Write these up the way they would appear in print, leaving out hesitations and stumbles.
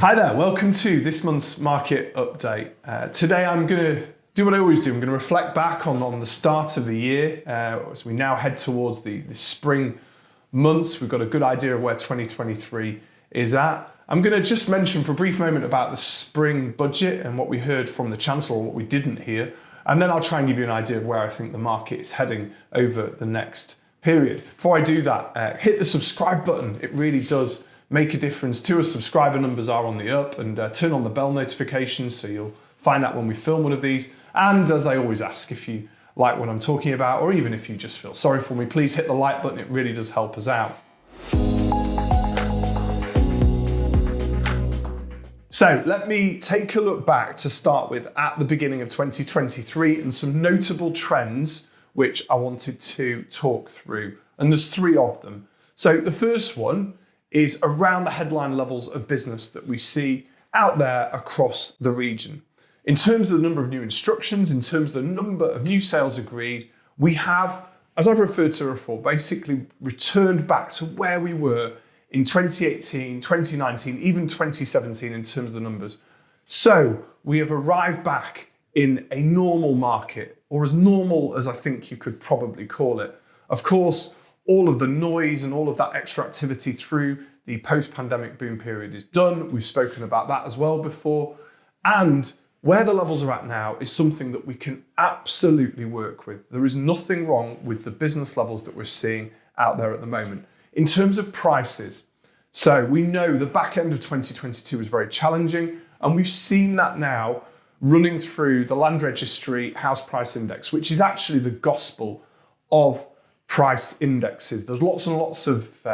Hi there, welcome to this month's market update. Today I'm going to do what I always do. I'm going to reflect back on the start of the year as we now head towards the spring months. We've got a good idea of where 2023 is at. I'm going to just mention for a brief moment about the spring budget and what we heard from the Chancellor or what we didn't hear. And then I'll try and give you an idea of where I think the market is heading over the next period. Before I do that, hit the subscribe button. It really does make a difference to us. Subscriber numbers are on the up, and turn on the bell notifications so you'll find out when we film one of these. And as I always ask, if you like what I'm talking about, or even if you just feel sorry for me, please hit the like button. It really does help us out. So let me take a look back to start with at the beginning of 2023 and some notable trends which I wanted to talk through. And there's three of them. So the first one is around the headline levels of business that we see out there across the region. In terms of the number of new instructions, in terms of the number of new sales agreed, we have, as I've referred to before, basically returned back to where we were in 2018, 2019, even 2017 in terms of the numbers. So we have arrived back in a normal market, or as normal as I think you could probably call it. Of course, all of the noise and all of that extra activity through the post-pandemic boom period is done. We've spoken about that as well before. And where the levels are at now is something that we can absolutely work with. There is nothing wrong with the business levels that we're seeing out there at the moment. In terms of prices, so we know the back end of 2022 was very challenging, and we've seen that now running through the Land Registry House Price Index, which is actually the gospel of price indexes. There's lots and lots of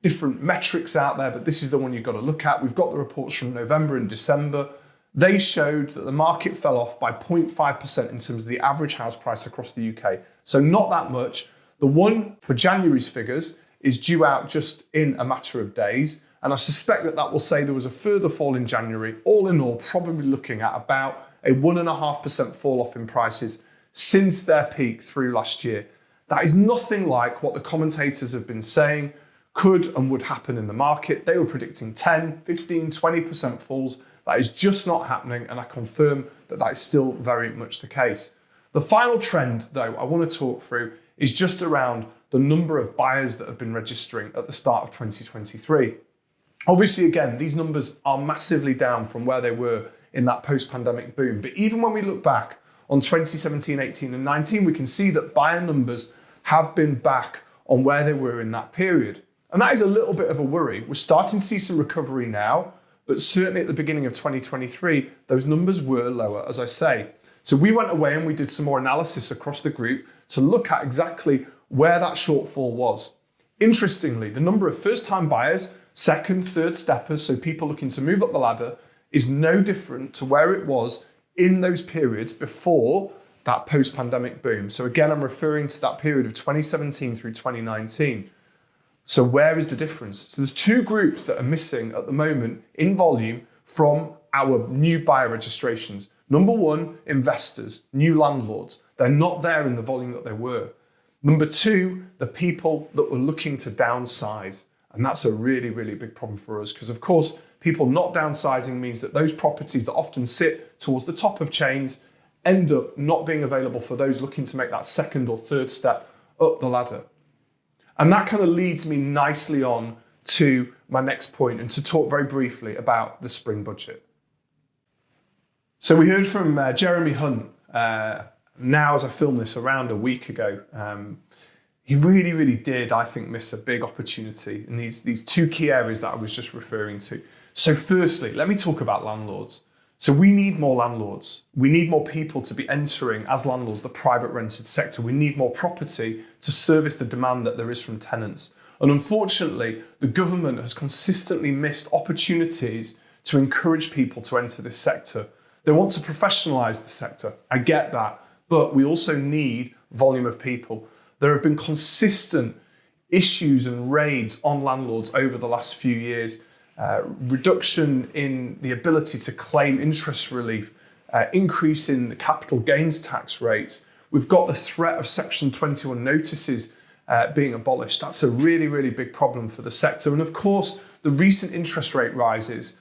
different metrics out there, but this is the one you've got to look at. We've got the reports from November and December. They showed that the market fell off by 0.5% in terms of the average house price across the UK. So not that much. The one for January's figures is due out just in a matter of days. And I suspect that that will say there was a further fall in January. All in all, probably looking at about a 1.5% fall off in prices since their peak through last year. That is nothing like what the commentators have been saying could and would happen in the market. They were predicting 10, 15, 20% falls. That is just not happening, and I confirm that that is still very much the case. The final trend, though, I want to talk through is just around the number of buyers that have been registering at the start of 2023. Obviously, again, these numbers are massively down from where they were in that post-pandemic boom. But even when we look back on 2017, 18 and 19, we can see that buyer numbers have been back on where they were in that period. And that is a little bit of a worry. We're starting to see some recovery now, but certainly at the beginning of 2023, those numbers were lower, as I say. So we went away and we did some more analysis across the group to look at exactly where that shortfall was. Interestingly, the number of first-time buyers, second, third steppers, so people looking to move up the ladder, is no different to where it was in those periods before that post-pandemic boom. So again, I'm referring to that period of 2017 through 2019. So where is the difference? So there's two groups that are missing at the moment in volume from our new buyer registrations. Number one, investors, new landlords. They're not there in the volume that they were. Number two, the people that were looking to downsize. And that's a really, really big problem for us because, of course, people not downsizing means that those properties that often sit towards the top of chains end up not being available for those looking to make that second or third step up the ladder. And that kind of leads me nicely on to my next point and to talk very briefly about the spring budget. So we heard from Jeremy Hunt now as I film this around a week ago. He really, really did, I think, miss a big opportunity in these two key areas that I was just referring to. So firstly, let me talk about landlords. So we need more landlords. We need more people to be entering as landlords the private rented sector. We need more property to service the demand that there is from tenants. And unfortunately, the government has consistently missed opportunities to encourage people to enter this sector. They want to professionalise the sector. I get that. But we also need volume of people. There have been consistent issues and raids on landlords over the last few years. Reduction in the ability to claim interest relief, increase in the capital gains tax rates. We've got the threat of Section 21 notices being abolished. That's a really, really big problem for the sector. And of course, the recent interest rate rises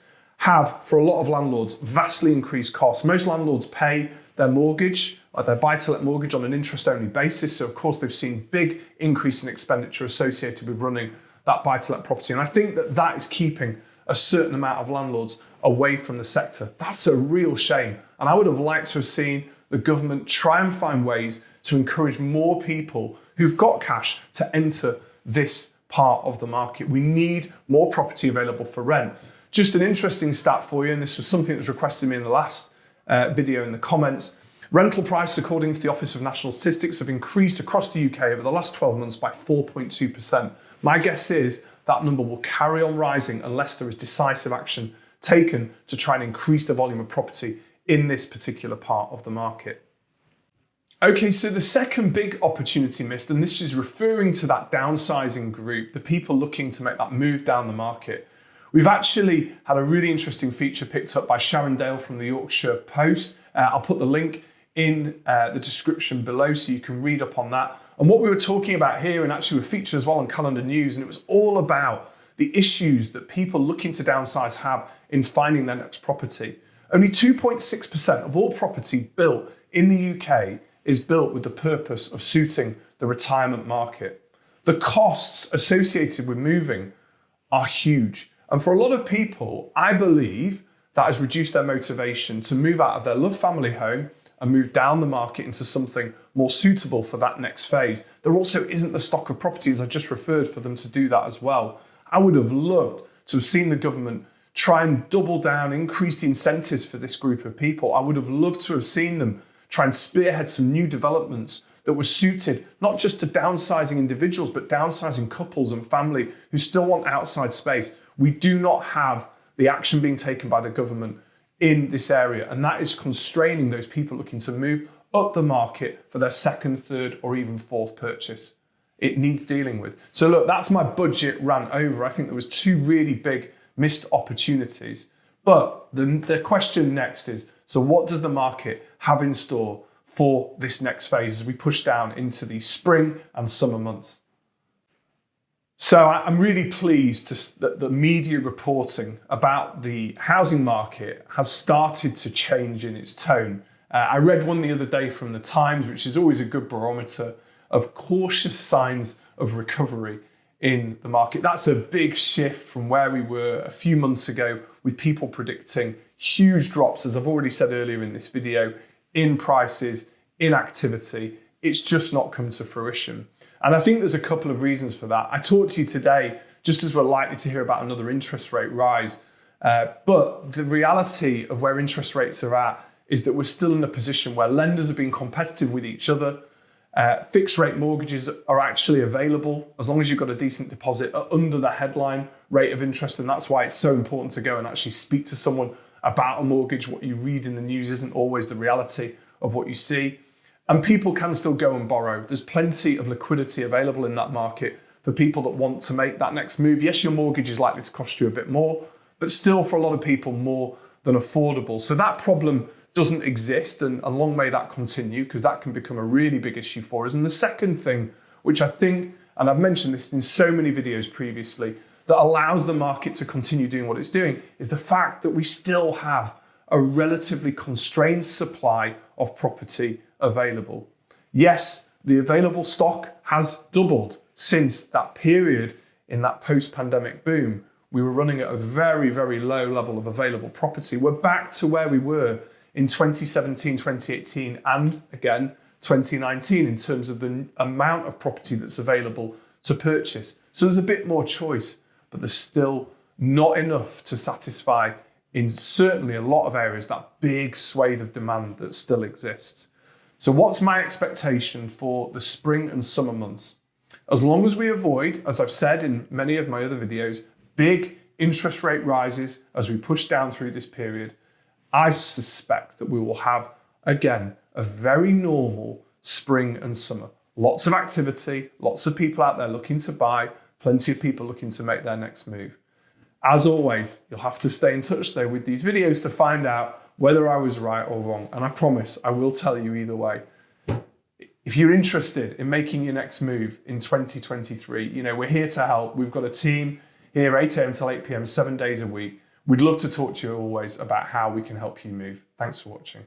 have, for a lot of landlords, vastly increased costs. Most landlords pay their mortgage, their buy-to-let mortgage, on an interest-only basis. So of course they've seen big increase in expenditure associated with running that buy-to-let property. And I think that that is keeping a certain amount of landlords away from the sector. That's a real shame. And I would have liked to have seen the government try and find ways to encourage more people who've got cash to enter this part of the market. We need more property available for rent. Just an interesting stat for you, and this was something that was requested me in the last video in the comments. Rental prices, according to the Office of National Statistics, have increased across the UK over the last 12 months by 4.2%. My guess is that number will carry on rising unless there is decisive action taken to try and increase the volume of property in this particular part of the market. Okay, so the second big opportunity missed, and this is referring to that downsizing group, the people looking to make that move down the market. We've actually had a really interesting feature picked up by Sharon Dale from the Yorkshire Post. I'll put the link in the description below so you can read up on that. And what we were talking about here, and actually we featured as well on Calendar News, and it was all about the issues that people looking to downsize have in finding their next property. Only 2.6% of all property built in the UK is built with the purpose of suiting the retirement market. The costs associated with moving are huge. And for a lot of people, I believe that has reduced their motivation to move out of their loved family home and move down the market into something more suitable for that next phase. There also isn't the stock of properties I just referred for them to do that as well. I would have loved to have seen the government try and double down, increase the incentives for this group of people. I would have loved to have seen them try and spearhead some new developments that were suited not just to downsizing individuals, but downsizing couples and family who still want outside space. We do not have the action being taken by the government in this area, and that is constraining those people looking to move up the market for their second, third, or even fourth purchase. It needs dealing with. So look, that's my budget rant over. I think there was two really big missed opportunities. But the question next is, so what does the market have in store for this next phase as we push down into the spring and summer months? So I'm really pleased that the media reporting about the housing market has started to change in its tone. I read one the other day from the Times, which is always a good barometer of cautious signs of recovery in the market. That's a big shift from where we were a few months ago, with people predicting huge drops, as I've already said earlier in this video, in prices, in activity. It's just not come to fruition. And I think there's a couple of reasons for that. I talked to you today, just as we're likely to hear about another interest rate rise. But the reality of where interest rates are at is that we're still in a position where lenders are being competitive with each other. Fixed rate mortgages are actually available as long as you've got a decent deposit under the headline rate of interest. And that's why it's so important to go and actually speak to someone about a mortgage. What you read in the news isn't always the reality of what you see. And people can still go and borrow. There's plenty of liquidity available in that market for people that want to make that next move. Yes, your mortgage is likely to cost you a bit more, but still for a lot of people more than affordable. So that problem doesn't exist, and long may that continue, because that can become a really big issue for us. And the second thing, which I think, and I've mentioned this in so many videos previously, that allows the market to continue doing what it's doing, is the fact that we still have a relatively constrained supply of property available. Yes, the available stock has doubled since that period in that post-pandemic boom. We were running at a very, very low level of available property. We're back to where we were in 2017, 2018, and again, 2019 in terms of the amount of property that's available to purchase. So there's a bit more choice, but there's still not enough to satisfy, in certainly a lot of areas, that big swathe of demand that still exists. So what's my expectation for the spring and summer months? As long as we avoid, as I've said in many of my other videos, big interest rate rises as we push down through this period, I suspect that we will have, again, a very normal spring and summer. Lots of activity, lots of people out there looking to buy, plenty of people looking to make their next move. As always, you'll have to stay in touch though with these videos to find out whether I was right or wrong. And I promise I will tell you either way. If you're interested in making your next move in 2023, we're here to help. We've got a team here 8 a.m. till 8 p.m, 7 days a week. We'd love to talk to you always about how we can help you move. Thanks for watching.